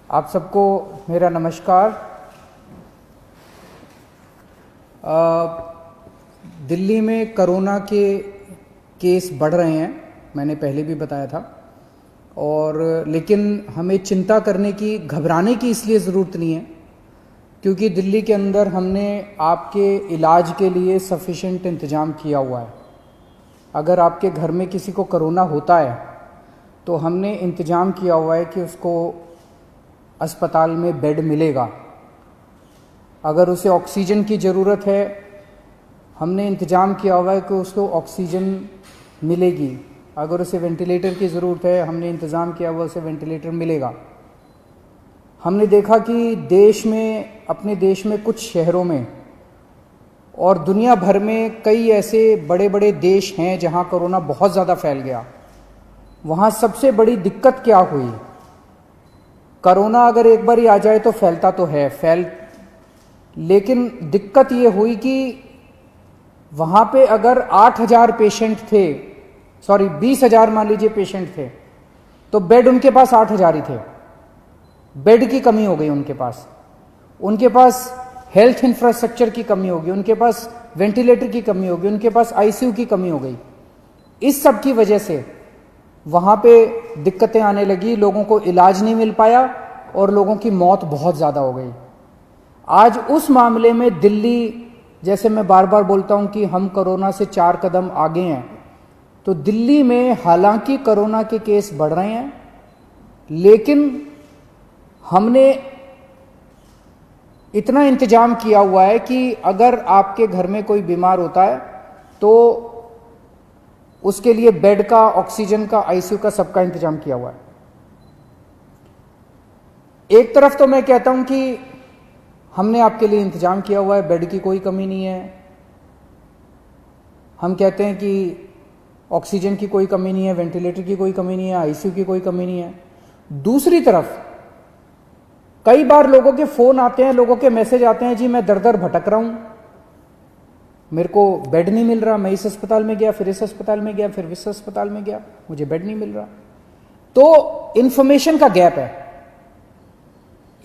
आप सबको मेरा नमस्कार। दिल्ली में कोरोना के केस बढ़ रहे हैं, मैंने पहले भी बताया था, और लेकिन हमें चिंता करने की, घबराने की इसलिए ज़रूरत नहीं है क्योंकि दिल्ली के अंदर हमने आपके इलाज के लिए सफिशेंट इंतज़ाम किया हुआ है। अगर आपके घर में किसी को कोरोना होता है तो हमने इंतज़ाम किया हुआ है कि उसको अस्पताल में बेड मिलेगा। अगर उसे ऑक्सीजन की ज़रूरत है, हमने इंतज़ाम किया हुआ है कि उसको ऑक्सीजन मिलेगी। अगर उसे वेंटिलेटर की ज़रूरत है, हमने इंतज़ाम किया हुआ उसे वेंटिलेटर मिलेगा। हमने देखा कि देश में, अपने देश में कुछ शहरों में और दुनिया भर में कई ऐसे बड़े बड़े देश हैं जहां कोरोना बहुत ज़्यादा फैल गया। वहां सबसे बड़ी दिक्कत क्या हुई? कोरोना अगर एक बार ही आ जाए तो फैलता तो है, लेकिन दिक्कत ये हुई कि वहां पे अगर 8,000 पेशेंट थे, 20,000 मान लीजिए पेशेंट थे, तो बेड उनके पास 8,000 ही थे। बेड की कमी हो गई उनके पास हेल्थ इंफ्रास्ट्रक्चर की कमी होगी, उनके पास वेंटिलेटर की कमी होगी, उनके पास आईसीयू की कमी हो गई। इस सब की वजह से वहां पे दिक्कतें आने लगी, लोगों को इलाज नहीं मिल पाया और लोगों की मौत बहुत ज़्यादा हो गई। आज उस मामले में दिल्ली, जैसे मैं बार बार बोलता हूं कि हम कोरोना से 4 कदम आगे हैं, तो दिल्ली में हालांकि कोरोना के केस बढ़ रहे हैं, लेकिन हमने इतना इंतजाम किया हुआ है कि अगर आपके घर में कोई बीमार होता है तो उसके लिए बेड का, ऑक्सीजन का, आईसीयू का, सबका इंतजाम किया हुआ है। एक तरफ तो मैं कहता हूं कि हमने आपके लिए इंतजाम किया हुआ है, बेड की कोई कमी नहीं है। हम कहते हैं कि ऑक्सीजन की कोई कमी नहीं है, वेंटिलेटर की कोई कमी नहीं है, आईसीयू की कोई कमी नहीं है। दूसरी तरफ कई बार लोगों के फोन आते हैं, लोगों के मैसेज आते हैं, जी मैं दर दर भटक रहा हूं, मेरे को बेड नहीं मिल रहा, मैं इस अस्पताल में गया, फिर इस अस्पताल में गया, फिर इस अस्पताल में गया, मुझे बेड नहीं मिल रहा। तो इंफॉर्मेशन का गैप है।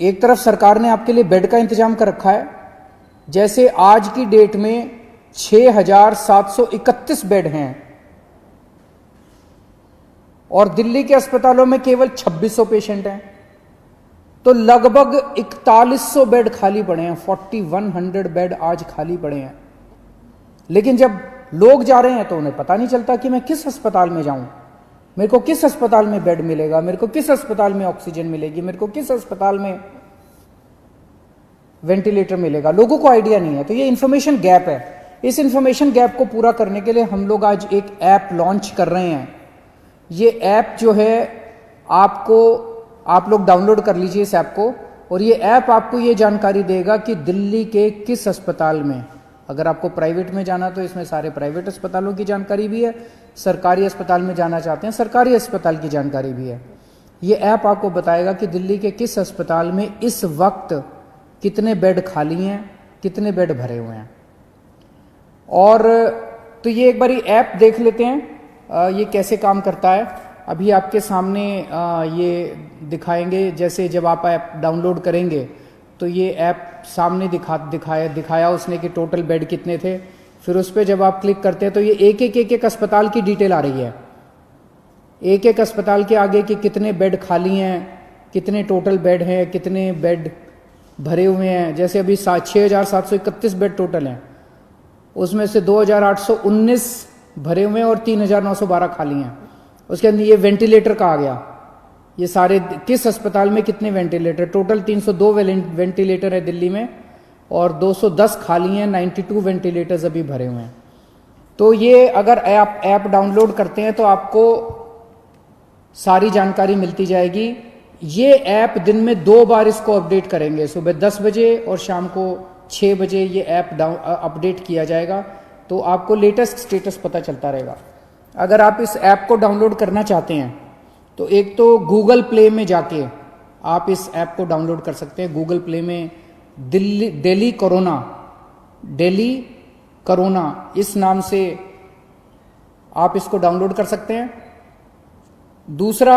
एक तरफ सरकार ने आपके लिए बेड का इंतजाम कर रखा है, जैसे आज की डेट में 6,731 बेड हैं और दिल्ली के अस्पतालों में केवल 2,600 पेशेंट हैं, तो लगभग 4,100 बेड खाली पड़े हैं। 4,100 बेड आज खाली पड़े हैं। लेकिन जब लोग जा रहे हैं तो उन्हें पता नहीं चलता कि मैं किस अस्पताल में जाऊं, मेरे को किस अस्पताल में बेड मिलेगा, मेरे को किस अस्पताल में ऑक्सीजन मिलेगी, मेरे को किस अस्पताल में वेंटिलेटर मिलेगा। लोगों को आइडिया नहीं है। तो ये इंफॉर्मेशन गैप है। इस इंफॉर्मेशन गैप को पूरा करने के लिए हम लोग आज एक ऐप लॉन्च कर रहे हैं। ये ऐप जो है, आप लोग डाउनलोड कर लीजिए इस ऐप को, और ये ऐप आपको ये जानकारी देगा कि दिल्ली के किस अस्पताल में, अगर आपको प्राइवेट में जाना तो इसमें सारे प्राइवेट अस्पतालों की जानकारी भी है, सरकारी अस्पताल में जाना चाहते हैं सरकारी अस्पताल की जानकारी भी है। ये ऐप आपको बताएगा कि दिल्ली के किस अस्पताल में इस वक्त कितने बेड खाली हैं, कितने बेड भरे हुए हैं। और तो ये एक बारी ऐप देख लेते हैं ये कैसे काम करता है। अभी आपके सामने ये दिखाएंगे। जैसे जब आप ऐप डाउनलोड करेंगे तो ये ऐप सामने दिखाया उसने कि टोटल बेड कितने थे। फिर उस पर जब आप क्लिक करते हैं तो ये एक अस्पताल की डिटेल आ रही है। एक अस्पताल के आगे कि कितने बेड खाली हैं, कितने टोटल बेड हैं, कितने बेड भरे हुए हैं। जैसे अभी 6,731 बेड टोटल हैं, उसमें से 2,819 भरे हुए हैं और 3,912 खाली हैं। उसके अंदर ये वेंटिलेटर का आ गया, ये सारे किस अस्पताल में कितने वेंटिलेटर, टोटल 302 वेंटिलेटर है दिल्ली में और 210 खाली हैं, 92 वेंटिलेटर्स अभी भरे हुए हैं। तो ये अगर ऐप डाउनलोड करते हैं तो आपको सारी जानकारी मिलती जाएगी। ये ऐप दिन में 2 बार इसको अपडेट करेंगे, सुबह 10 बजे और शाम को 6 बजे ये ऐप अपडेट किया जाएगा, तो आपको लेटेस्ट स्टेटस पता चलता रहेगा। अगर आप इस ऐप को डाउनलोड करना चाहते हैं तो एक तो गूगल प्ले में जाके आप इस ऐप को डाउनलोड कर सकते हैं। गूगल प्ले में दिल्ली कोरोना इस नाम से आप इसको डाउनलोड कर सकते हैं। दूसरा,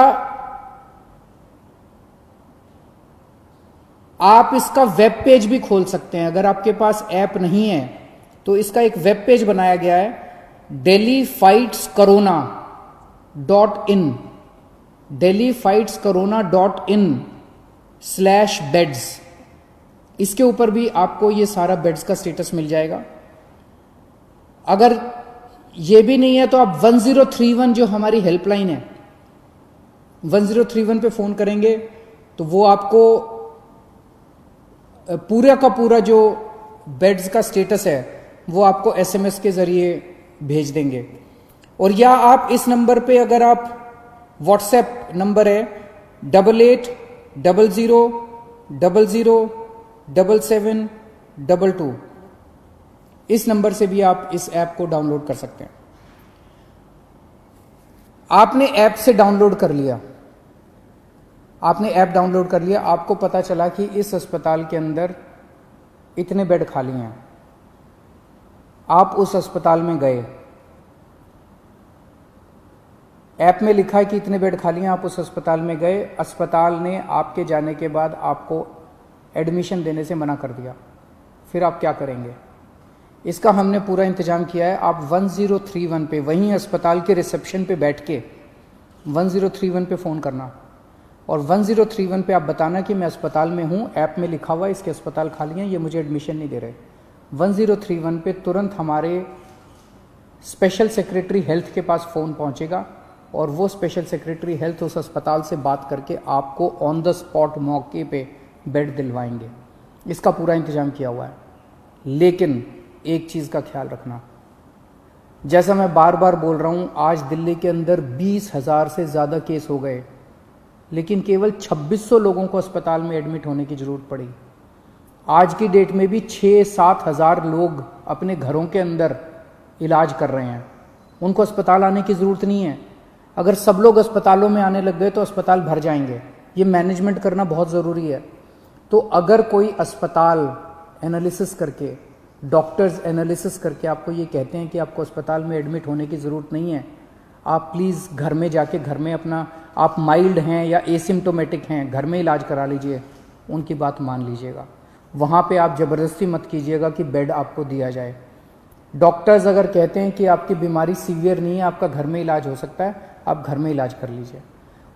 आप इसका वेब पेज भी खोल सकते हैं। अगर आपके पास ऐप नहीं है तो इसका एक वेब पेज बनाया गया है, delhifightscorona.in, delhifightscorona.in/beds। इसके ऊपर भी आपको ये सारा बेड्स का स्टेटस मिल जाएगा। अगर ये भी नहीं है तो आप 1031 जो हमारी हेल्पलाइन है, 1031 पे फोन करेंगे तो वो आपको पूरा का पूरा जो बेड्स का स्टेटस है वो आपको एसएमएस के जरिए भेज देंगे। और या आप इस नंबर पे, अगर आप व्हाट्सएप नंबर है 8800007722, इस नंबर से भी आप इस ऐप को डाउनलोड कर सकते हैं। आपने ऐप से डाउनलोड कर लिया, आपने ऐप डाउनलोड कर लिया, आपको पता चला कि इस अस्पताल के अंदर इतने बेड खाली हैं। आप उस अस्पताल में गए, ऐप में लिखा है कि इतने बेड खाली हैं, आप उस अस्पताल में गए, अस्पताल ने आपके जाने के बाद आपको एडमिशन देने से मना कर दिया, फिर आप क्या करेंगे? इसका हमने पूरा इंतजाम किया है। आप 1031 पे, वहीं अस्पताल के रिसेप्शन पे बैठ के 1031 पे फ़ोन करना और 1031 पे आप बताना कि मैं अस्पताल में हूँ, ऐप में लिखा हुआ है इसके अस्पताल खाली हैं, ये मुझे एडमिशन नहीं दे रहे। 1031 पे तुरंत हमारे स्पेशल सेक्रेटरी हेल्थ के पास फ़ोन पहुँचेगा और वो स्पेशल सेक्रेटरी हेल्थ उस अस्पताल से बात करके आपको ऑन द स्पॉट मौके पे बेड दिलवाएंगे। इसका पूरा इंतजाम किया हुआ है। लेकिन एक चीज़ का ख्याल रखना, जैसा मैं बार बार बोल रहा हूँ, आज दिल्ली के अंदर 20,000 से ज़्यादा केस हो गए, लेकिन केवल 2600 लोगों को अस्पताल में एडमिट होने की ज़रूरत पड़ी। आज की डेट में भी 6-7 हज़ार लोग अपने घरों के अंदर इलाज कर रहे हैं, उनको अस्पताल आने की ज़रूरत नहीं है। अगर सब लोग अस्पतालों में आने लग गए तो अस्पताल भर जाएंगे। ये मैनेजमेंट करना बहुत ज़रूरी है। तो अगर कोई अस्पताल एनालिसिस करके, डॉक्टर्स एनालिसिस करके आपको ये कहते हैं कि आपको अस्पताल में एडमिट होने की ज़रूरत नहीं है, आप प्लीज़ घर में जाके, घर में अपना, आप माइल्ड हैं या एसिम्टोमेटिक हैं, घर में इलाज करा लीजिए, उनकी बात मान लीजिएगा। वहाँ पे आप ज़बरदस्ती मत कीजिएगा कि बेड आपको दिया जाए। डॉक्टर्स अगर कहते हैं कि आपकी बीमारी सीवियर नहीं है, आपका घर में इलाज हो सकता है, आप घर में इलाज कर लीजिए।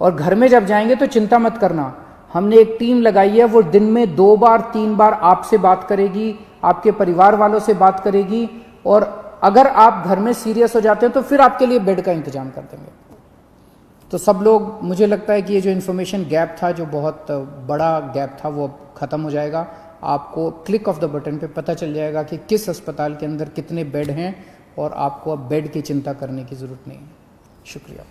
और घर में जब जाएंगे तो चिंता मत करना, हमने एक टीम लगाई है, वो दिन में 2 बार 3 बार आपसे बात करेगी, आपके परिवार वालों से बात करेगी, और अगर आप घर में सीरियस हो जाते हैं तो फिर आपके लिए बेड का इंतजाम कर देंगे। तो सब लोग, मुझे लगता है कि ये जो इन्फॉर्मेशन गैप था, जो बहुत बड़ा गैप था, वो खत्म हो जाएगा। आपको क्लिक ऑफ द बटन पे पता चल जाएगा कि किस अस्पताल के अंदर कितने बेड हैं और आपको अब बेड की चिंता करने की ज़रूरत नहीं है। शुक्रिया।